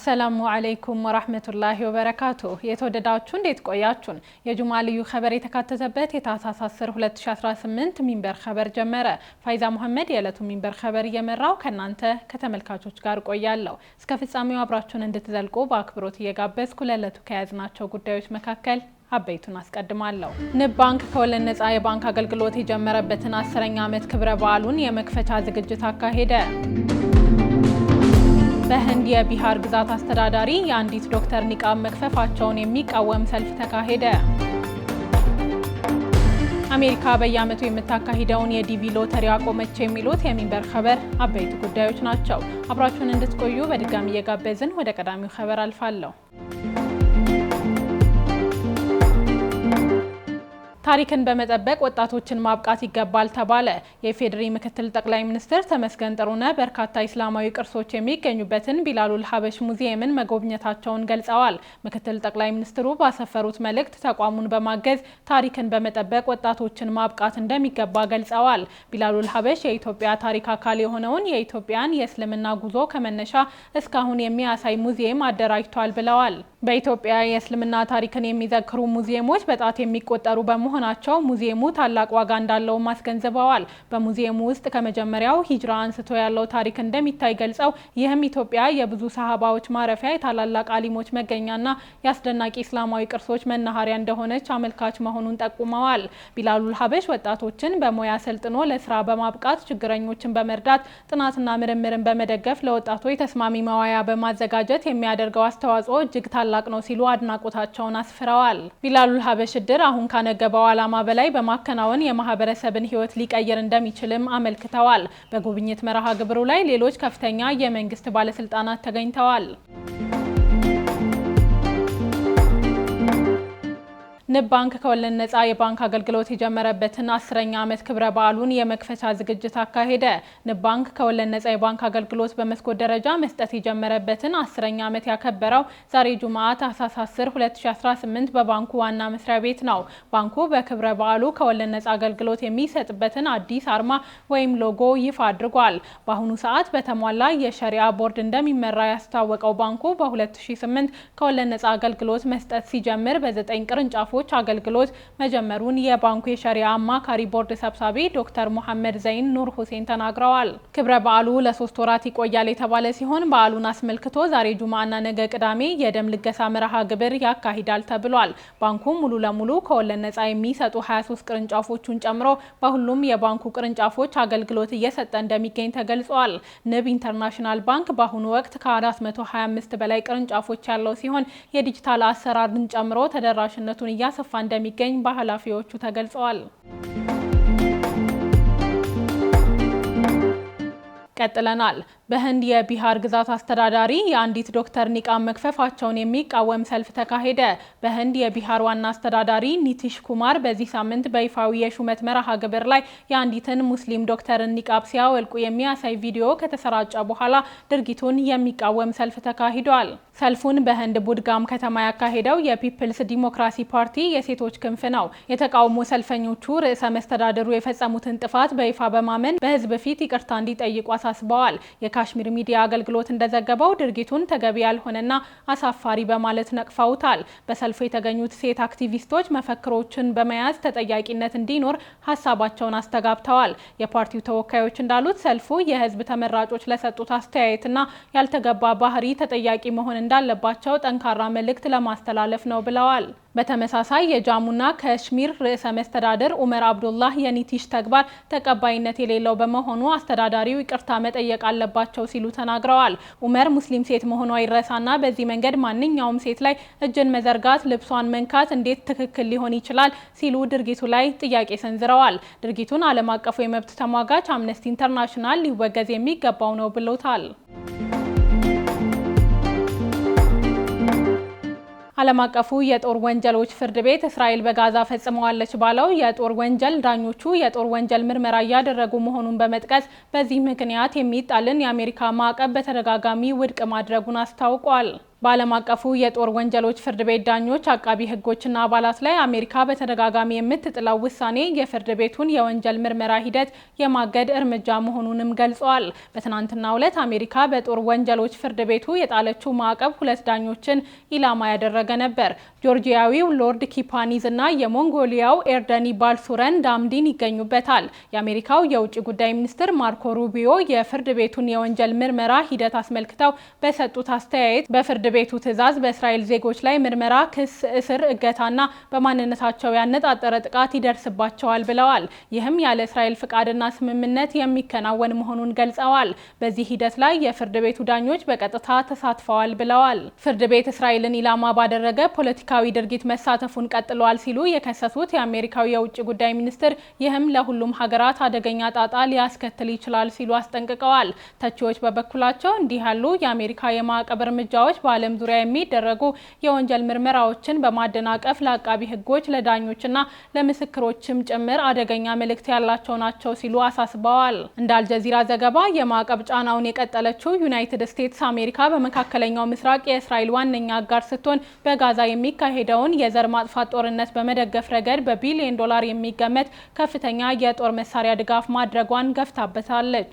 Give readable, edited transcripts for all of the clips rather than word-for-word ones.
አሰላሙ አለይኩም ወራህመቱላሂ ወበረካቱ። የተወደዳችሁ እንዴት ቆያችሁን? የጁማ ልዩ ኸበር የተካተተበት የታህሳስ 10 2018 ሚንበር ኸበር ጀመረ። ፋይዛ መሐመድ የዕለቱ ሚንበር ኸበር እየመራው ከናንተ ከተመልካቾች ጋር ቆያለሁ። እስከ ፍጻሜው አብራችሁን እንድትዘልቁ በአክብሮት እየጋበዝኩ ለዕለቱ ከያዝናቸው ጉዳዮች መካከል አበይቱን አስቀድማለሁ። ንብ ባንክ ከወለድ ነፃ የባንክ አገልግሎት የጀመረበትን 10ኛ ዓመት ክብረ በዓሉን የመክፈቻ ዝግጅት አካሄደ። በህንድ የቢሃር ግዛት አስተዳዳሪ የአንዲት ዶክተር ኒቃብ መክፈፋቸውን የሚቃወም ሰልፍ ተካሄደ። አሜሪካ በየዓመቱ የምታካሂደውን የዲቪ ሎተሪ አቆመች። የሚሉት የሚንበር ኸበር አበይቱ ጉዳዮች ናቸው። አብራችሁን እንድትቆዩ በድጋሚ እየጋበዝን ወደ ቀዳሚው ኸበር አልፋለሁ። ታሪክን በመጠበቅ ወጣቶችን ማብቃት ይገባል ተባለ። የኢፌዴሪ ምክትል ጠቅላይ ሚኒስትር ተመስገን ጥሩነህ በርካታ እስላማዊ ቅርሶች የሚገኙበትን ቢላሉል ሀበሽ ሙዚየምን መጎብኘታቸውን ገልጸዋል። ምክትል ጠቅላይ ሚኒስትሩ ባሰፈሩት መልእክት ተቋሙን በማገዝ ታሪክን በመጠበቅ ወጣቶችን ማብቃት እንደሚገባ ገልጸዋል። ቢላሉል ሀበሽ የኢትዮጵያ ታሪክ አካል የሆነውን የኢትዮጵያን የእስልምና ጉዞ ከመነሻ እስካሁን የሚያሳይ ሙዚየም አደራጅቷል ብለዋል። በኢትዮጵያ የእስልምና ታሪክን የሚዘክሩ ሙዚየሞች በጣት የሚቆጠሩ በመሆናቸው ሙዚየሙ ታላቅ ዋጋ እንዳለው አስገንዝበዋል። በሙዚየሙ ውስጥ ከመጀመሪያው ሂጅራ አንስቶ ያለው ታሪክ እንደሚታይ ገልጸው ይህም ኢትዮጵያ የብዙ ሰሃባዎች ማረፊያ፣ የታላላቅ አሊሞች መገኛና የአስደናቂ እስላማዊ ቅርሶች መናኸሪያ እንደሆነች አመልካች መሆኑን ጠቁመዋል። ቢላሉል ሀበሽ ወጣቶችን በሙያ ሰልጥኖ ለስራ በማብቃት ችግረኞችን በመርዳት ጥናትና ምርምርን በመደገፍ ለወጣቶች ተስማሚ መዋያ በማዘጋጀት የሚያደርገው አስተዋጽኦ እጅግ ታላቅ ነው ሲሉ አድናቆታቸውን አስፍረዋል። ቢላሉል ሀበሽ እድር አሁን ካነገበው ዓላማ በላይ በማከናወን የማህበረሰብን ሕይወት ሊቀይር እንደሚችልም አመልክተዋል። በጉብኝት መርሃ ግብሩ ላይ ሌሎች ከፍተኛ የመንግስት ባለስልጣናት ተገኝተዋል። ንብ ባንክ ከወለድ ነፃ የባንክ አገልግሎት የጀመረበትን 10ኛ ዓመት ክብረ በዓሉን የመክፈቻ ዝግጅት አካሄደ። ንብ ባንክ ከወለድ ነፃ የባንክ አገልግሎት በመስኮት ደረጃ መስጠት የጀመረበትን 10ኛ ዓመት ያከበረው ዛሬ ጁምዓ ታህሳስ 10 2018 በባንኩ ዋና መስሪያ ቤት ነው። ባንኩ በክብረ በዓሉ ከወለድ ነፃ አገልግሎት የሚሰጥበትን አዲስ አርማ ወይም ሎጎ ይፋ አድርጓል። በአሁኑ ሰዓት በተሟላ የሸሪዓ ቦርድ እንደሚመራ ያስታወቀው ባንኩ በ2008 ከወለድ ነፃ አገልግሎት መስጠት ሲጀምር በ9 ቅርንጫፎች አገልግሎት መጀመሩን የባንኩ የሸሪዓ አማካሪ ቦርድ ሰብሳቢ ዶክተር ሙሐመድ ዘይን ኑር ሁሴን ተናግረዋል። ክብረ በዓሉ ለ3 ወራት ይቆያል የተባለ ሲሆን በዓሉን አስመልክቶ ዛሬ ጁምዓና ነገ ቅዳሜ የደም ልገሳ መርሃ ግብር ያካሂዳል ተብሏል። ባንኩ ሙሉ ለሙሉ ከወለድ ነፃ የሚሰጡ 23 ቅርንጫፎቹን ጨምሮ በሁሉም የባንኩ ቅርንጫፎች አገልግሎት እየሰጠ እንደሚገኝ ተገልጿል። ንብ ኢንተርናሽናል ባንክ በአሁኑ ወቅት ከ425 በላይ ቅርንጫፎች ያለው ሲሆን የዲጂታል አሰራርን ጨምሮ ተደራሽነቱን እያሰፋ እንደሚገኝ በኃላፊዎቹ ተገልጸዋል። ቀጥለናል። በህንድ የቢሃር ግዛት አስተዳዳሪ የአንዲት ዶክተር ኒቃብ መክፈፋቸውን የሚቃወም ሰልፍ ተካሄደ። በህንድ የቢሃር ዋና አስተዳዳሪ ኒቲሽ ኩማር በዚህ ሳምንት በይፋዊ የሹመት መርሃ ግብር ላይ የአንዲትን ሙስሊም ዶክተርን ኒቃብ ሲያወልቁ የሚያሳይ ቪዲዮ ከተሰራጨ በኋላ ድርጊቱን የሚቃወም ሰልፍ ተካሂዷል። ሰልፉን በህንድ ቡድጋም ከተማ ያካሄደው የፒፕልስ ዲሞክራሲ ፓርቲ የሴቶች ክንፍ ነው። የተቃውሞ ሰልፈኞቹ ርዕሰ መስተዳድሩ የፈጸሙትን ጥፋት በይፋ በማመን በህዝብ ፊት ይቅርታ እንዲጠይቁ አሳስበዋል። የካሽሚር ሚዲያ አገልግሎት እንደዘገበው ድርጊቱን ተገቢ ያልሆነና አሳፋሪ በማለት ነቅፈውታል። በሰልፉ የተገኙት ሴት አክቲቪስቶች መፈክሮችን በመያዝ ተጠያቂነት እንዲኖር ሀሳባቸውን አስተጋብተዋል። የፓርቲው ተወካዮች እንዳሉት ሰልፉ የህዝብ ተመራጮች ለሰጡት አስተያየትና ያልተገባ ባህሪ ተጠያቂ መሆን እንዳለባቸው ጠንካራ መልእክት ለማስተላለፍ ነው ብለዋል። በተመሳሳይ የጃሙና ካሽሚር ርዕሰ መስተዳድር ኡመር አብዱላህ የኒቲሽ ተግባር ተቀባይነት የሌለው በመሆኑ አስተዳዳሪው ይቅርታ መጠየቅ አለባቸው ሲሉ ተናግረዋል። ኡመር ሙስሊም ሴት መሆኗ ይረሳና በዚህ መንገድ ማንኛውም ሴት ላይ እጅን መዘርጋት፣ ልብሷን መንካት እንዴት ትክክል ሊሆን ይችላል ሲሉ ድርጊቱ ላይ ጥያቄ ሰንዝረዋል። ድርጊቱን ዓለም አቀፉ የመብት ተሟጋች አምነስቲ ኢንተርናሽናል ሊወገዝ የሚገባው ነው ብሎታል። ዓለም አቀፉ የጦር ወንጀሎች ፍርድ ቤት እስራኤል በጋዛ ፈጽመዋለች ባለው የጦር ወንጀል ዳኞቹ የጦር ወንጀል ምርመራ እያደረጉ መሆኑን በመጥቀስ በዚህ ምክንያት የሚጣልን የአሜሪካ ማዕቀብ በተደጋጋሚ ውድቅ ማድረጉን አስታውቋል። በዓለም አቀፉ የጦር ወንጀሎች ፍርድ ቤት ዳኞች፣ አቃቢ ሕጎችና አባላት ላይ አሜሪካ በተደጋጋሚ የምትጥለው ውሳኔ የፍርድ ቤቱን የወንጀል ምርመራ ሂደት የማገድ እርምጃ መሆኑንም ገልጸዋል። በትናንትናው ዕለት አሜሪካ በጦር ወንጀሎች ፍርድ ቤቱ የጣለችው ማዕቀብ 2 ዳኞችን ኢላማ ያደረገ ነበር። ጆርጂያዊው ሎርድ ኪፓኒዝ እና የሞንጎሊያው ኤርደኒ ባልሱረን ዳምዲን ይገኙበታል። የአሜሪካው የውጭ ጉዳይ ሚኒስትር ማርኮ ሩቢዮ የፍርድ ቤቱን የወንጀል ምርመራ ሂደት አስመልክተው በሰጡት አስተያየት በፍርድ ቤቱ ትዕዛዝ በእስራኤል ዜጎች ላይ ምርመራ፣ ክስ፣ እስር፣ እገታና በማንነታቸው ያነጣጠረ ጥቃት ይደርስባቸዋል ብለዋል። ይህም ያለ እስራኤል ፍቃድና ስምምነት የሚከናወን መሆኑን ገልጸዋል። በዚህ ሂደት ላይ የፍርድ ቤቱ ዳኞች በቀጥታ ተሳትፈዋል ብለዋል። ፍርድ ቤት እስራኤልን ኢላማ ባደረገ ፖለቲካዊ ድርጊት መሳተፉን ቀጥሏል ሲሉ የከሰሱት የአሜሪካው የውጭ ጉዳይ ሚኒስትር ይህም ለሁሉም ሀገራት አደገኛ ጣጣ ሊያስከትል ይችላል ሲሉ አስጠንቅቀዋል። ተቺዎች በበኩላቸው እንዲህ ያሉ የአሜሪካ የማዕቀብ እርምጃዎች በዓለም ዙሪያ የሚደረጉ የወንጀል ምርመራዎችን በማደናቀፍ ለአቃቢ ሕጎች ለዳኞችና ለምስክሮችም ጭምር አደገኛ መልእክት ያላቸው ናቸው ሲሉ አሳስበዋል። እንደ አልጀዚራ ዘገባ የማዕቀብ ጫናውን የቀጠለችው ዩናይትድ ስቴትስ አሜሪካ በመካከለኛው ምስራቅ የእስራኤል ዋነኛ አጋር ስትሆን በጋዛ የሚካሄደውን የዘር ማጥፋት ጦርነት በመደገፍ ረገድ በቢሊዮን ዶላር የሚገመት ከፍተኛ የጦር መሳሪያ ድጋፍ ማድረጓን ገፍታበታለች።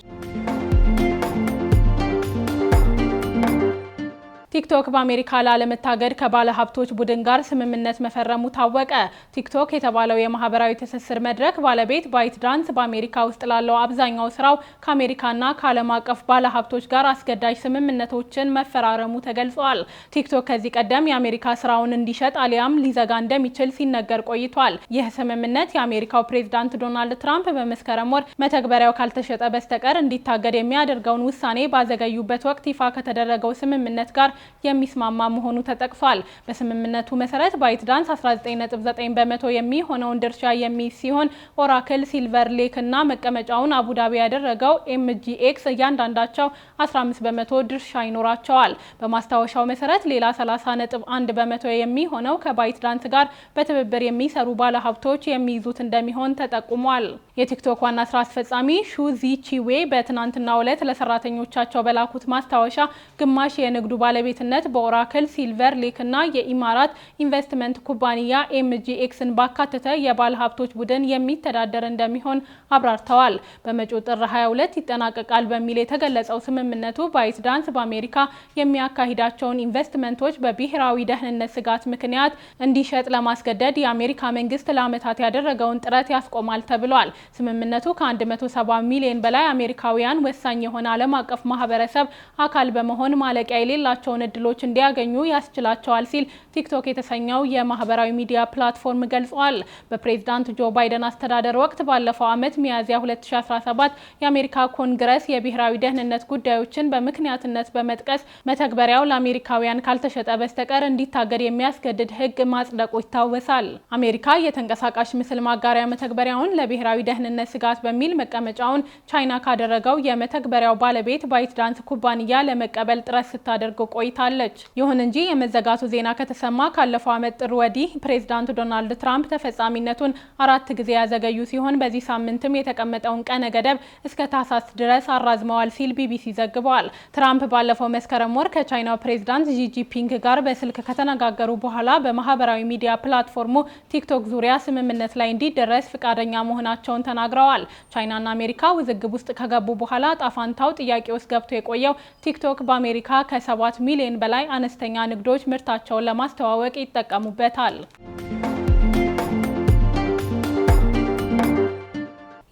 ቲክቶክ በአሜሪካ ላለመታገድ ከባለ ሀብቶች ቡድን ጋር ስምምነት መፈረሙ ታወቀ። ቲክቶክ የተባለው የማህበራዊ ትስስር መድረክ ባለቤት ባይትዳንስ በአሜሪካ ውስጥ ላለው አብዛኛው ስራው ከአሜሪካና ከዓለም አቀፍ ባለ ሀብቶች ጋር አስገዳጅ ስምምነቶችን መፈራረሙ ተገልጿል። ቲክቶክ ከዚህ ቀደም የአሜሪካ ስራውን እንዲሸጥ አሊያም ሊዘጋ እንደሚችል ሲነገር ቆይቷል። ይህ ስምምነት የአሜሪካው ፕሬዝዳንት ዶናልድ ትራምፕ በመስከረም ወር መተግበሪያው ካልተሸጠ በስተቀር እንዲታገድ የሚያደርገውን ውሳኔ ባዘገዩበት ወቅት ይፋ ከተደረገው ስምምነት ጋር የሚስማማ መሆኑ ተጠቅሷል። በስምምነቱ መሰረት ባይትዳንስ 19.9 በመቶ የሚሆነውን ድርሻ የሚይዝ ሲሆን ኦራክል፣ ሲልቨር ሌክ እና መቀመጫውን አቡዳቢ ያደረገው ኤምጂኤክስ እያንዳንዳቸው 15 በመቶ ድርሻ ይኖራቸዋል። በማስታወሻው መሰረት ሌላ 30.1 በመቶ የሚሆነው ከባይትዳንስ ጋር በትብብር የሚሰሩ ባለሀብቶች የሚይዙት እንደሚሆን ተጠቁሟል። የቲክቶክ ዋና ስራ አስፈጻሚ ሹ ዚቺዌ በትናንትናው ዕለት ለሰራተኞቻቸው በላኩት ማስታወሻ ግማሽ የንግዱ ባለቤትነት በኦራክል፣ ሲልቨር ሌክ እና የኢማራት ኢንቨስትመንት ኩባንያ ኤምጂኤክስን ባካተተ የባለ ሀብቶች ቡድን የሚተዳደር እንደሚሆን አብራርተዋል። በመጪው ጥር 22 ይጠናቀቃል በሚል የተገለጸው ስምምነቱ ባይትዳንስ በአሜሪካ የሚያካሂዳቸውን ኢንቨስትመንቶች በብሔራዊ ደህንነት ስጋት ምክንያት እንዲሸጥ ለማስገደድ የአሜሪካ መንግስት ለዓመታት ያደረገውን ጥረት ያስቆማል ተብሏል። ስምምነቱ ከ170 ሚሊዮን በላይ አሜሪካውያን ወሳኝ የሆነ ዓለም አቀፍ ማህበረሰብ አካል በመሆን ማለቂያ የሌላቸውን እድሎች እንዲያገኙ ያስችላቸዋል ሲል ቲክቶክ የተሰኘው የማህበራዊ ሚዲያ ፕላትፎርም ገልጿል። በፕሬዝዳንት ጆ ባይደን አስተዳደር ወቅት ባለፈው ዓመት ሚያዝያ 2017 የአሜሪካ ኮንግረስ የብሔራዊ ደህንነት ጉዳዮችን በምክንያትነት በመጥቀስ መተግበሪያው ለአሜሪካውያን ካልተሸጠ በስተቀር እንዲታገድ የሚያስገድድ ሕግ ማጽደቁ ይታወሳል። አሜሪካ የተንቀሳቃሽ ምስል ማጋሪያ መተግበሪያውን ለብሔራዊ ደህንነት ስጋት በሚል መቀመጫውን ቻይና ካደረገው የመተግበሪያው ባለቤት ባይትዳንስ ኩባንያ ለመቀበል ጥረት ስታደርግ ቆይታለች። ይሁን እንጂ የመዘጋቱ ዜና ከተሰማ ካለፈው ዓመት ጥር ወዲህ ፕሬዝዳንት ዶናልድ ትራምፕ ተፈጻሚነቱን 4 ጊዜ ያዘገዩ ሲሆን በዚህ ሳምንትም የተቀመጠውን ቀነ ገደብ እስከ ታህሳስ ድረስ አራዝመዋል ሲል ቢቢሲ ዘግቧል። ትራምፕ ባለፈው መስከረም ወር ከቻይናው ፕሬዝዳንት ዢ ጂንፒንግ ጋር በስልክ ከተነጋገሩ በኋላ በማህበራዊ ሚዲያ ፕላትፎርሙ ቲክቶክ ዙሪያ ስምምነት ላይ እንዲደረስ ፍቃደኛ መሆናቸውን ተናግረዋል። ቻይናና አሜሪካ ውዝግብ ውስጥ ከገቡ በኋላ ጣፋንታው ጥያቄ ውስጥ ገብቶ የቆየው ቲክቶክ በአሜሪካ ከ7 ሚሊዮን በላይ አነስተኛ ንግዶች ምርታቸውን ለማስተዋወቅ ይጠቀሙበታል።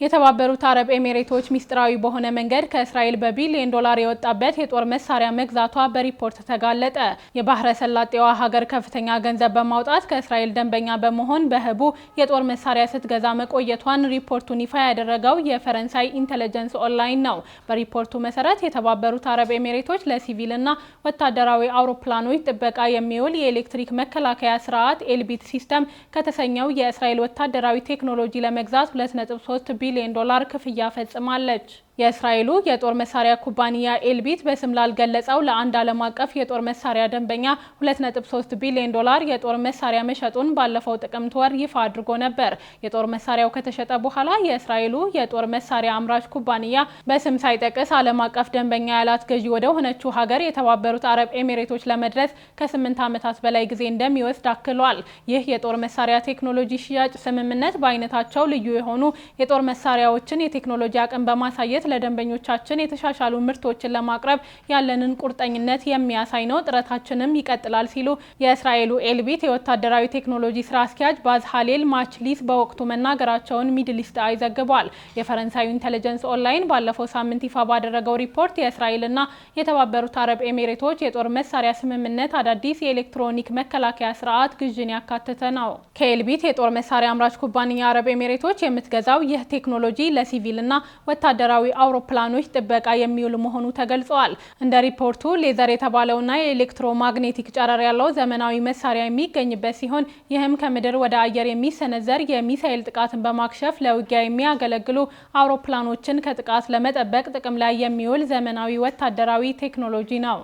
የተባበሩት አረብ ኤሚሬቶች ሚስጥራዊ በሆነ መንገድ ከእስራኤል በቢሊዮን ዶላር የወጣበት የጦር መሳሪያ መግዛቷ በሪፖርት ተጋለጠ። የባህረ ሰላጤዋ ሀገር ከፍተኛ ገንዘብ በማውጣት ከእስራኤል ደንበኛ በመሆን በህቡ የጦር መሳሪያ ስትገዛ መቆየቷን ሪፖርቱን ይፋ ያደረገው የፈረንሳይ ኢንተለጀንስ ኦንላይን ነው። በሪፖርቱ መሰረት የተባበሩት አረብ ኤሚሬቶች ለሲቪልና ወታደራዊ አውሮፕላኖች ጥበቃ የሚውል የኤሌክትሪክ መከላከያ ስርዓት ኤልቢት ሲስተም ከተሰኘው የእስራኤል ወታደራዊ ቴክኖሎጂ ለመግዛት 2.3 ቢሊዮን ዶላር ክፍያ ፈጽማለች። የእስራኤሉ የጦር መሳሪያ ኩባንያ ኤልቢት በስም ላልገለጸው ለአንድ ዓለም አቀፍ የጦር መሳሪያ ደንበኛ $2.3 ቢሊዮን የጦር መሳሪያ መሸጡን ባለፈው ጥቅምት ወር ይፋ አድርጎ ነበር። የጦር መሳሪያው ከተሸጠ በኋላ የእስራኤሉ የጦር መሳሪያ አምራች ኩባንያ በስም ሳይጠቅስ ዓለም አቀፍ ደንበኛ ያላት ገዢ ወደ ሆነችው ሀገር የተባበሩት አረብ ኤሚሬቶች ለመድረስ ከ8 ዓመታት በላይ ጊዜ እንደሚወስድ አክሏል። ይህ የጦር መሳሪያ ቴክኖሎጂ ሽያጭ ስምምነት በአይነታቸው ልዩ የሆኑ የጦር መሳሪያዎችን የቴክኖሎጂ አቅም በማሳየት ለደንበኞቻችን የተሻሻሉ ምርቶችን ለማቅረብ ያለንን ቁርጠኝነት የሚያሳይ ነው፣ ጥረታችንም ይቀጥላል ሲሉ የእስራኤሉ ኤልቢት የወታደራዊ ቴክኖሎጂ ስራ አስኪያጅ ባዝ ሃሌል ማችሊስ በወቅቱ መናገራቸውን ሚድል ኢስት አይ ዘግቧል። የፈረንሳዩ ኢንተለጀንስ ኦንላይን ባለፈው ሳምንት ይፋ ባደረገው ሪፖርት የእስራኤልና የተባበሩት አረብ ኤሚሬቶች የጦር መሳሪያ ስምምነት አዳዲስ የኤሌክትሮኒክ መከላከያ ስርዓት ግዥን ያካተተ ነው። ከኤልቢት የጦር መሳሪያ አምራች ኩባንያ አረብ ኤሚሬቶች የምትገዛው ይህ ቴክኖሎጂ ለሲቪልና ወታደራዊ አውሮፕላኖች ጥበቃ የሚውል መሆኑ ተገልጿል። እንደ ሪፖርቱ ሌዘር የተባለውና የኤሌክትሮማግኔቲክ ጨረር ያለው ዘመናዊ መሳሪያ የሚገኝበት ሲሆን ይህም ከምድር ወደ አየር የሚሰነዘር የሚሳኤል ጥቃትን በማክሸፍ ለውጊያ የሚያገለግሉ አውሮፕላኖችን ከጥቃት ለመጠበቅ ጥቅም ላይ የሚውል ዘመናዊ ወታደራዊ ቴክኖሎጂ ነው።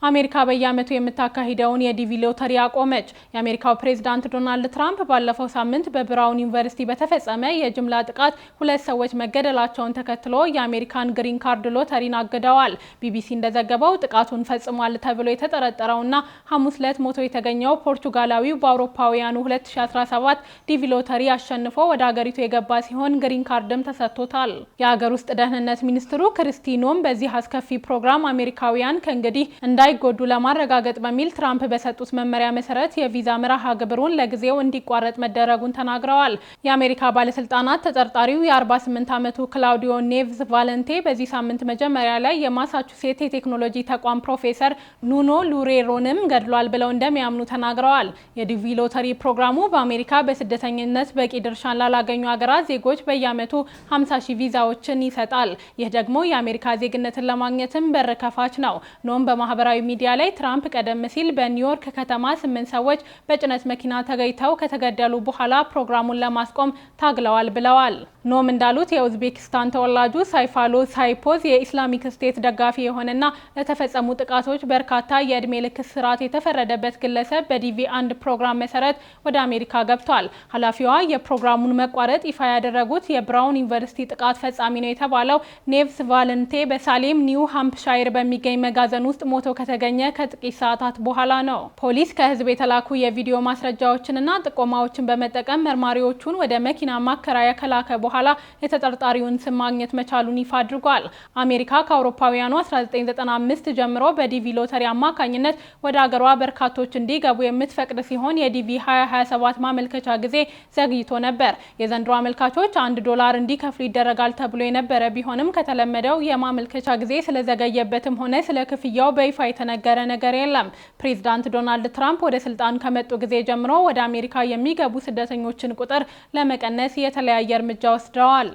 አሜሪካ በየዓመቱ የምታካሂደውን የዲቪ ሎተሪ አቆመች። የአሜሪካው ፕሬዝዳንት ዶናልድ ትራምፕ ባለፈው ሳምንት በብራውን ዩኒቨርሲቲ በተፈጸመ የጅምላ ጥቃት 2 ሰዎች መገደላቸውን ተከትሎ የአሜሪካን ግሪን ካርድ ሎተሪን አግደዋል። ቢቢሲ እንደዘገበው ጥቃቱን ፈጽሟል ተብሎ የተጠረጠረውና ሐሙስ ዕለት ሞቶ የተገኘው ፖርቹጋላዊው በአውሮፓውያኑ 2017 ዲቪ ሎተሪ አሸንፎ ወደ አገሪቱ የገባ ሲሆን ግሪን ካርድም ተሰጥቶታል። የሀገር ውስጥ ደህንነት ሚኒስትሩ ክሪስቲ ኖም በዚህ አስከፊ ፕሮግራም አሜሪካውያን ከእንግዲህ እንዳይጎዱ ለማረጋገጥ በሚል ትራምፕ በሰጡት መመሪያ መሰረት የቪዛ መርሃ ግብሩን ለጊዜው እንዲቋረጥ መደረጉን ተናግረዋል። የአሜሪካ ባለስልጣናት ተጠርጣሪው የ48 ዓመቱ ክላውዲዮ ኔቭዝ ቫለንቴ በዚህ ሳምንት መጀመሪያ ላይ የማሳቹሴት የቴክኖሎጂ ተቋም ፕሮፌሰር ኑኖ ሉሬሮንም ገድሏል ብለው እንደሚያምኑ ተናግረዋል። የዲቪ ሎተሪ ፕሮግራሙ በአሜሪካ በስደተኝነት በቂ ድርሻን ላላገኙ ሀገራት ዜጎች በየዓመቱ 50,000 ቪዛዎችን ይሰጣል። ይህ ደግሞ የአሜሪካ ዜግነትን ለማግኘትም በር ከፋች ነው። ኖም በማህበራዊ ሚዲያ ላይ ትራምፕ ቀደም ሲል በኒውዮርክ ከተማ 8 ሰዎች በጭነት መኪና ተገይተው ከተገደሉ በኋላ ፕሮግራሙን ለማስቆም ታግለዋል ብለዋል። ኖም እንዳሉት የኡዝቤኪስታን ተወላጁ ሳይፋሎ ሳይፖዝ የኢስላሚክ ስቴት ደጋፊ የሆነና ለተፈጸሙ ጥቃቶች በርካታ የእድሜ ልክ እስራት የተፈረደበት ግለሰብ በዲቪ 1 ፕሮግራም መሰረት ወደ አሜሪካ ገብቷል። ኃላፊዋ የፕሮግራሙን መቋረጥ ይፋ ያደረጉት የብራውን ዩኒቨርሲቲ ጥቃት ፈጻሚ ነው የተባለው ኔቭስ ቫለንቴ በሳሌም ኒው ሃምፕሻየር በሚገኝ መጋዘን ውስጥ ሞቶ ከተገኘ ከጥቂት ሰዓታት በኋላ ነው። ፖሊስ ከህዝብ የተላኩ የቪዲዮ ማስረጃዎችንና ጥቆማዎችን በመጠቀም መርማሪዎቹን ወደ መኪና ማከራያ ከላከ በኋላ የተጠርጣሪውን ስም ማግኘት መቻሉን ይፋ አድርጓል። አሜሪካ ከአውሮፓውያኑ 1995 ጀምሮ በዲቪ ሎተሪ አማካኝነት ወደ አገሯ በርካቶች እንዲገቡ የምትፈቅድ ሲሆን የዲቪ 2027 ማመልከቻ ጊዜ ዘግይቶ ነበር። የዘንድሮ አመልካቾች $1 እንዲከፍሉ ይደረጋል ተብሎ የነበረ ቢሆንም ከተለመደው የማመልከቻ ጊዜ ስለዘገየበትም ሆነ ስለ ክፍያው በይፋ የተነገረ ነገር የለም። ፕሬዝዳንት ዶናልድ ትራምፕ ወደ ስልጣን ከመጡ ጊዜ ጀምሮ ወደ አሜሪካ የሚገቡ ስደተኞችን ቁጥር ለመቀነስ የተለያየ እርምጃ ወስደዋል።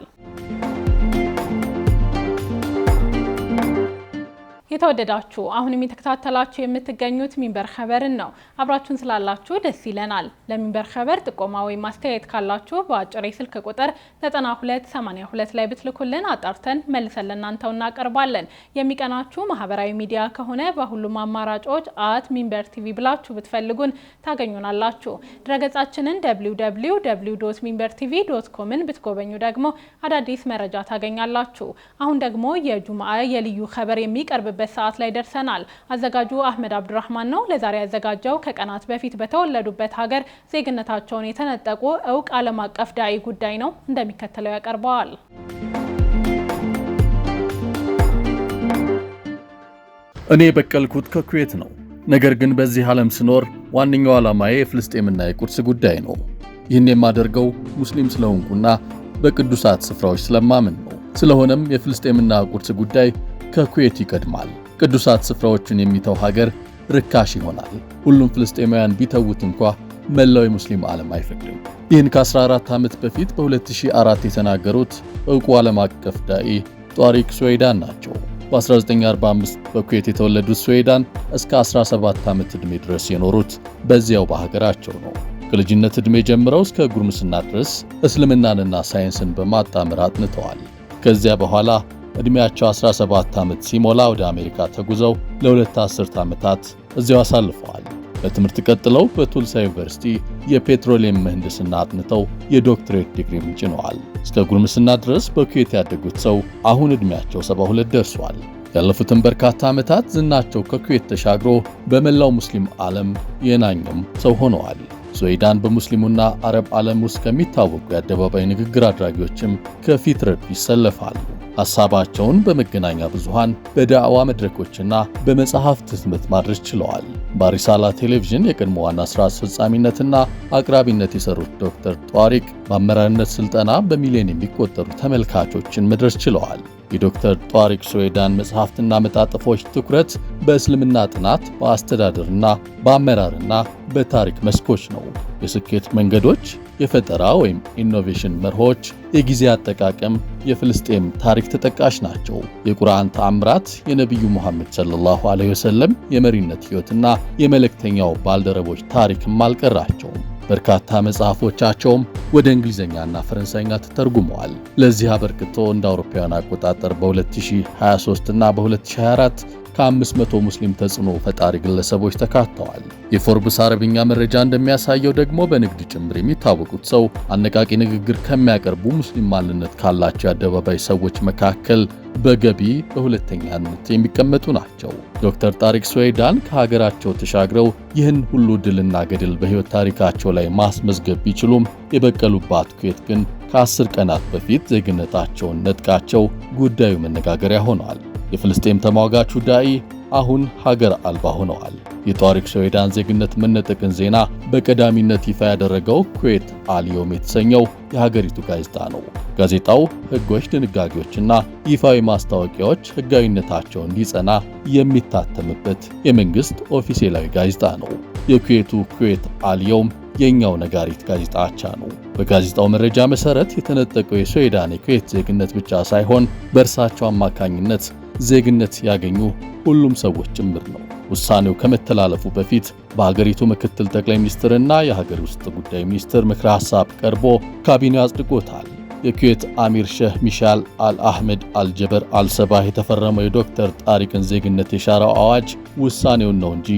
የተወደዳችሁ አሁንም የተከታተላችሁ የምትገኙት ሚንበር ኸበርን ነው። አብራችሁን ስላላችሁ ደስ ይለናል። ለሚንበር ኸበር ጥቆማ ወይም ማስተያየት ካላችሁ በአጭር የስልክ ቁጥር 9282 ላይ ብትልኩልን አጣርተን መልሰን ለእናንተው እናቀርባለን። የሚቀናችሁ ማህበራዊ ሚዲያ ከሆነ በሁሉም አማራጮች @ሚንበር ቲቪ ብላችሁ ብትፈልጉን ታገኙናላችሁ። ድረገጻችንን www.minbertv.comን ብትጎበኙ ደግሞ አዳዲስ መረጃ ታገኛላችሁ። አሁን ደግሞ የጁምዓ የልዩ ኸበር የሚቀርብበት ሰዓት ላይ ደርሰናል። አዘጋጁ አህመድ አብዱራህማን ነው። ለዛሬ ያዘጋጀው ከቀናት በፊት በተወለዱበት ሀገር ዜግነታቸውን የተነጠቁ እውቅ ዓለም አቀፍ ዳኢ ጉዳይ ነው፣ እንደሚከተለው ያቀርበዋል። እኔ በቀልኩት ከኩዌት ነው። ነገር ግን በዚህ ዓለም ስኖር ዋነኛው ዓላማዬ የፍልስጤምና የቁድስ ጉዳይ ነው። ይህን የማደርገው ሙስሊም ስለሆንኩና በቅዱሳት ስፍራዎች ስለማምን ነው። ስለሆነም የፍልስጤምና ቁድስ ጉዳይ ከኩዌት ይቀድማል። ቅዱሳት ስፍራዎችን የሚተው ሀገር ርካሽ ይሆናል። ሁሉም ፍልስጤማውያን ቢተውት እንኳ መላው የሙስሊም ዓለም አይፈቅድም። ይህን ከ14 ዓመት በፊት በ2004 የተናገሩት ዕውቁ ዓለም አቀፍ ዳኢ ጧሪቅ ሱዌይዳን ናቸው። በ1945 በኩዌት የተወለዱት ሱዌይዳን እስከ 17 ዓመት ዕድሜ ድረስ የኖሩት በዚያው በሀገራቸው ነው። ከልጅነት ዕድሜ ጀምረው እስከ ጉርምስና ድረስ እስልምናንና ሳይንስን በማጣመር አጥንተዋል። ከዚያ በኋላ ዕድሜያቸው 17 ዓመት ሲሞላ ወደ አሜሪካ ተጉዘው ለሁለት አስርት ዓመታት እዚያው አሳልፈዋል። በትምህርት ቀጥለው በቱልሳ ዩኒቨርሲቲ የፔትሮሊየም ምህንድስና አጥንተው የዶክትሬት ዲግሪም ጭነዋል። እስከ ጉርምስና ድረስ በኩዌት ያደጉት ሰው አሁን ዕድሜያቸው 72 ደርሷል። ያለፉትን በርካታ ዓመታት ዝናቸው ከኩዌት ተሻግሮ በመላው ሙስሊም ዓለም የናኘም ሰው ሆነዋል። ሱዌዳን በሙስሊሙና አረብ ዓለም ውስጥ ከሚታወቁ የአደባባይ ንግግር አድራጊዎችም ከፊት ረድፍ ይሰለፋሉ። ሐሳባቸውን በመገናኛ ብዙሃን በዳዕዋ መድረኮችና በመጽሐፍት ህትመት ማድረስ ችለዋል። በሪሳላ ቴሌቪዥን የቀድሞ ዋና ሥራ አስፈጻሚነትና አቅራቢነት የሰሩት ዶክተር ጧሪቅ በአመራርነት ሥልጠና በሚሊዮን የሚቆጠሩ ተመልካቾችን መድረስ ችለዋል። የዶክተር ጧሪቅ ሱዌዳን መጽሐፍትና መጣጥፎች ትኩረት በእስልምና ጥናት፣ በአስተዳደርና በአመራርና በታሪክ መስኮች ነው። የስኬት መንገዶች፣ የፈጠራ ወይም ኢኖቬሽን መርሆች፣ የጊዜ አጠቃቀም፣ የፍልስጤም ታሪክ ተጠቃሽ ናቸው። የቁርአን ተአምራት፣ የነቢዩ ሙሐመድ ሰለላሁ ዐለይሂ ወሰለም የመሪነት ሕይወትና የመልእክተኛው ባልደረቦች ታሪክም አልቀራቸውም። በርካታ መጽሐፎቻቸውም ወደ እንግሊዝኛና ፈረንሳይኛ ተተርጉመዋል። ለዚህ አበርክቶ እንደ አውሮፓውያን አቆጣጠር በ2023 እና በ2024 ከ500 ሙስሊም ተጽዕኖ ፈጣሪ ግለሰቦች ተካተዋል። የፎርብስ አረብኛ መረጃ እንደሚያሳየው ደግሞ በንግድ ጭምር የሚታወቁት ሰው አነቃቂ ንግግር ከሚያቀርቡ ሙስሊም ማንነት ካላቸው የአደባባይ ሰዎች መካከል በገቢ በሁለተኛነት የሚቀመጡ ናቸው። ዶክተር ጣሪቅ ሱዌዳን ከሀገራቸው ተሻግረው ይህን ሁሉ ድልና ገድል በሕይወት ታሪካቸው ላይ ማስመዝገብ ቢችሉም የበቀሉባት ኩዌት ግን ከ10 ቀናት በፊት ዜግነታቸውን ነጥቃቸው ጉዳዩ መነጋገሪያ ሆነዋል። የፍልስጤም ተሟጋቹ ዳኢ አሁን ሀገር አልባ ሆነዋል። የጧሪቅ ሱዌዳን ዜግነት መነጠቅን ዜና በቀዳሚነት ይፋ ያደረገው ኩዌት አልዮም የተሰኘው የሀገሪቱ ጋዜጣ ነው። ጋዜጣው ሕጎች፣ ድንጋጌዎችና ይፋዊ ማስታወቂያዎች ሕጋዊነታቸው እንዲጸና የሚታተምበት የመንግሥት ኦፊሴላዊ ጋዜጣ ነው። የኩዌቱ ኩዌት አልዮም የኛው ነጋሪት ጋዜጣ አቻ ነው። በጋዜጣው መረጃ መሰረት የተነጠቀው የሱዌዳን የኩዌት ዜግነት ብቻ ሳይሆን በእርሳቸው አማካኝነት ዜግነት ያገኙ ሁሉም ሰዎች ጭምር ነው። ውሳኔው ከመተላለፉ በፊት በሀገሪቱ ምክትል ጠቅላይ ሚኒስትርና የሀገር ውስጥ ጉዳይ ሚኒስትር ምክረ ሐሳብ ቀርቦ ካቢኔው አጽድቆታል። የኩዌት አሚር ሼህ ሚሻል አልአህመድ አልጀበር አልሰባህ የተፈረመው የዶክተር ጣሪቅን ዜግነት የሻረው አዋጅ ውሳኔውን ነው እንጂ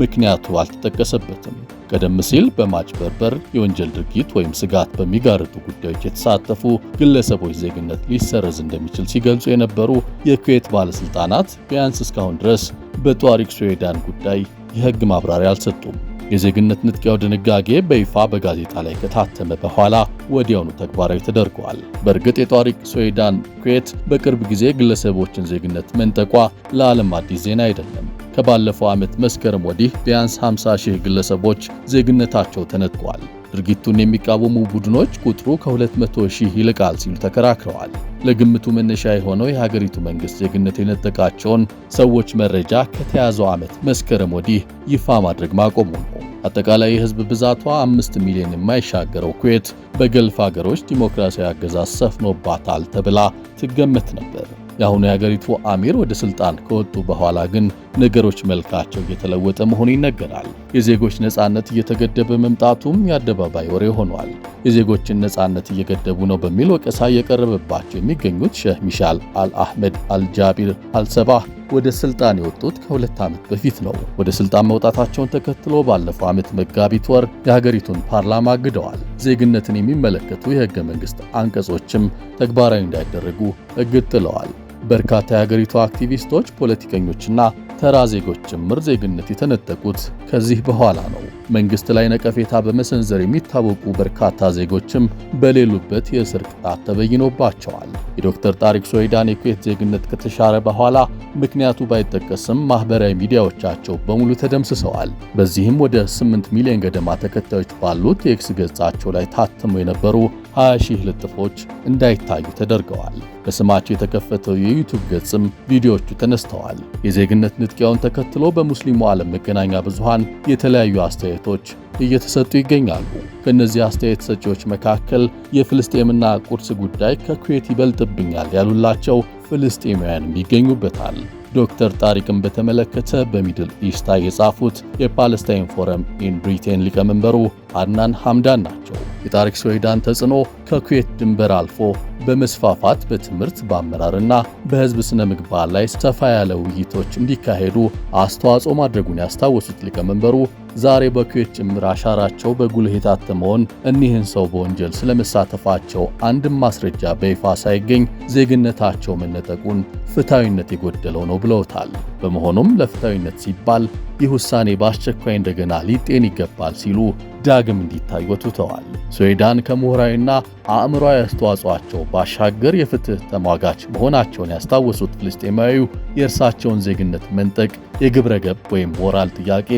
ምክንያቱ አልተጠቀሰበትም። ቀደም ሲል በማጭበርበር የወንጀል ድርጊት ወይም ስጋት በሚጋርጡ ጉዳዮች የተሳተፉ ግለሰቦች ዜግነት ሊሰረዝ እንደሚችል ሲገልጹ የነበሩ የኩዌት ባለስልጣናት ቢያንስ እስካሁን ድረስ በጧሪቅ ሱዌዳን ጉዳይ የሕግ ማብራሪያ አልሰጡም። የዜግነት ንጥቂያው ድንጋጌ በይፋ በጋዜጣ ላይ ከታተመ በኋላ ወዲያውኑ ተግባራዊ ተደርጓል። በእርግጥ የጧሪቅ ሱዌዳን ኩዌት በቅርብ ጊዜ ግለሰቦችን ዜግነት መንጠቋ ለዓለም አዲስ ዜና አይደለም። ከባለፈው ዓመት መስከረም ወዲህ ቢያንስ 50 ሺህ ግለሰቦች ዜግነታቸው ተነጥቋል። ድርጊቱን የሚቃወሙ ቡድኖች ቁጥሩ ከ200 ሺህ ይልቃል ሲሉ ተከራክረዋል። ለግምቱ መነሻ የሆነው የሀገሪቱ መንግሥት ዜግነት የነጠቃቸውን ሰዎች መረጃ ከተያዘው ዓመት መስከረም ወዲህ ይፋ ማድረግ ማቆሙ ነው። አጠቃላይ የሕዝብ ብዛቷ 5 ሚሊዮን የማይሻገረው ኩዌት በገልፍ ሀገሮች ዲሞክራሲያዊ አገዛዝ ሰፍኖባታል ተብላ ትገመት ነበር። የአሁኑ የሀገሪቱ አሚር ወደ ስልጣን ከወጡ በኋላ ግን ነገሮች መልካቸው እየተለወጠ መሆኑ ይነገራል። የዜጎች ነጻነት እየተገደበ መምጣቱም የአደባባይ ወሬ ሆኗል። የዜጎችን ነጻነት እየገደቡ ነው በሚል ወቀሳ እየቀረበባቸው የሚገኙት ሼህ ሚሻል አልአህመድ አልጃቢር አልሰባህ ወደ ስልጣን የወጡት ከ2 ዓመት በፊት ነው። ወደ ስልጣን መውጣታቸውን ተከትሎ ባለፈው ዓመት መጋቢት ወር የሀገሪቱን ፓርላማ አግደዋል። ዜግነትን የሚመለከቱ የሕገ መንግሥት አንቀጾችም ተግባራዊ እንዳይደረጉ እግድ ጥለዋል። በርካታ የሀገሪቱ አክቲቪስቶች፣ ፖለቲከኞችና ተራ ዜጎች ጭምር ዜግነት የተነጠቁት ከዚህ በኋላ ነው። መንግስት ላይ ነቀፌታ በመሰንዘር የሚታወቁ በርካታ ዜጎችም በሌሉበት የእስር ቅጣት ተበይኖባቸዋል። የዶክተር ጣሪቅ ሱዌዳን የኩዌት ዜግነት ከተሻረ በኋላ ምክንያቱ ባይጠቀስም ማህበራዊ ሚዲያዎቻቸው በሙሉ ተደምስሰዋል። በዚህም ወደ 8 ሚሊዮን ገደማ ተከታዮች ባሉት የኤክስ ገጻቸው ላይ ታትመው የነበሩ 20 ሺህ ልጥፎች እንዳይታዩ ተደርገዋል። በስማቸው የተከፈተው የዩቲዩብ ገጽም ቪዲዮዎቹ ተነስተዋል። የዜግነት ንጥቂያውን ተከትሎ በሙስሊሙ ዓለም መገናኛ ብዙሃን የተለያዩ አስተያየቶች እየተሰጡ ይገኛሉ። ከእነዚህ አስተያየት ሰጪዎች መካከል የፍልስጤምና ቁድስ ጉዳይ ከኩዌት ይበልጥብኛል ያሉላቸው ፍልስጤማውያንም ይገኙበታል። ዶክተር ጣሪቅን በተመለከተ በሚድል ኢስት የጻፉት የፓለስታይን ፎረም ኢን ብሪቴን ሊቀመንበሩ አድናን ሐምዳን ናቸው። የጣሪቅ ሶይዳን ተጽዕኖ ከኩዌት ድንበር አልፎ በመስፋፋት በትምህርት በአመራርና በህዝብ ስነ ምግባር ላይ ሰፋ ያለ ውይይቶች እንዲካሄዱ አስተዋጽኦ ማድረጉን ያስታወሱት ሊቀመንበሩ ዛሬ በኩዌት ጭምር አሻራቸው በጉልህ የታተመውን እኒህን ሰው በወንጀል ስለመሳተፋቸው አንድም ማስረጃ በይፋ ሳይገኝ ዜግነታቸው መነጠቁን ፍትሐዊነት የጎደለው ነው ብለውታል። በመሆኑም ለፍትሐዊነት ሲባል ይህ ውሳኔ በአስቸኳይ እንደገና ሊጤን ይገባል ሲሉ ዳግም እንዲታይ ወትውተዋል። ሶይዳን ከምሁራዊና አእምሯዊ አስተዋጽኦአቸው ባሻገር የፍትህ ተሟጋች መሆናቸውን ያስታወሱት ፍልስጤማዊው የእርሳቸውን ዜግነት መንጠቅ የግብረ ገብ ወይም ሞራል ጥያቄ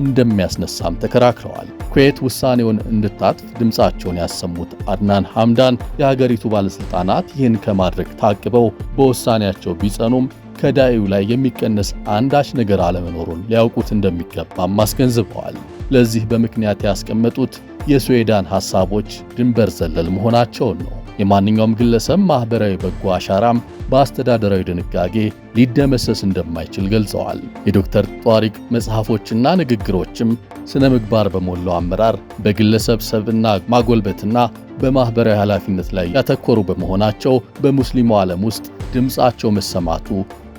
እንደሚያስነሳም ተከራክረዋል። ኩዌት ውሳኔውን እንድታጥፍ ድምፃቸውን ያሰሙት አድናን ሐምዳን የሀገሪቱ ባለስልጣናት ይህን ከማድረግ ታቅበው በውሳኔያቸው ቢጸኑም ከዳኢው ላይ የሚቀነስ አንዳች ነገር አለመኖሩን ሊያውቁት እንደሚገባም አስገንዝበዋል። ለዚህ በምክንያት ያስቀመጡት የሶይዳን ሐሳቦች ድንበር ዘለል መሆናቸውን ነው። የማንኛውም ግለሰብ ማህበራዊ በጎ አሻራም በአስተዳደራዊ ድንጋጌ ሊደመሰስ እንደማይችል ገልጸዋል። የዶክተር ጣሪቅ መጽሐፎችና ንግግሮችም ስነ ምግባር በሞላው አመራር በግለሰብ ሰብዕና ማጎልበትና በማህበራዊ ኃላፊነት ላይ ያተኮሩ በመሆናቸው በሙስሊሙ ዓለም ውስጥ ድምፃቸው መሰማቱ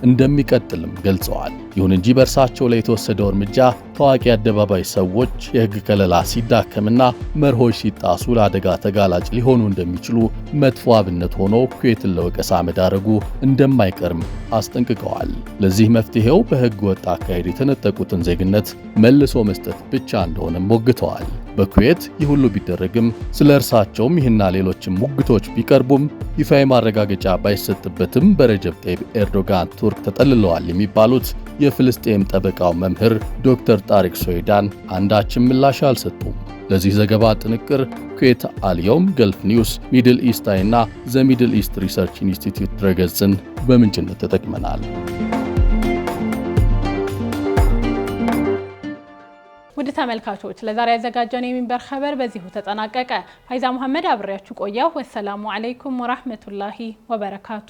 እንደሚቀጥልም ገልጸዋል። ይሁን እንጂ በእርሳቸው ላይ የተወሰደው እርምጃ ታዋቂ አደባባይ ሰዎች የሕግ ከለላ ሲዳከምና መርሆች ሲጣሱ ለአደጋ ተጋላጭ ሊሆኑ እንደሚችሉ መጥፎ አብነት ሆኖ ኩዌትን ለወቀሳ መዳረጉ እንደማይቀርም አስጠንቅቀዋል። ለዚህ መፍትሄው በሕገ ወጥ አካሄድ የተነጠቁትን ዜግነት መልሶ መስጠት ብቻ እንደሆነም ሞግተዋል። በኩዌት ይህ ሁሉ ቢደረግም ስለ እርሳቸውም ይህና ሌሎችም ሙግቶች ቢቀርቡም ይፋዊ ማረጋገጫ ባይሰጥበትም በረጀብ ጠይብ ኤርዶጋን ቱርክ ተጠልለዋል የሚባሉት የፍልስጤም ጠበቃው መምህር ዶክተር ጣሪቅ ሶይዳን አንዳችም ምላሽ አልሰጡም። ለዚህ ዘገባ ጥንቅር ኩዌት አልየውም፣ ገልፍ ኒውስ፣ ሚድል ኢስት አይና ዘ ሚድል ኢስት ሪሰርች ኢንስቲትዩት ድረገጽን በምንጭነት ተጠቅመናል። ውድ ተመልካቾች ለዛሬ ያዘጋጀነው የሚንበር ኸበር በዚሁ ተጠናቀቀ። ፋይዛ መሐመድ አብሬያችሁ ቆየሁ። ወሰላሙ አለይኩም ወራህመቱላሂ ወበረካቱ።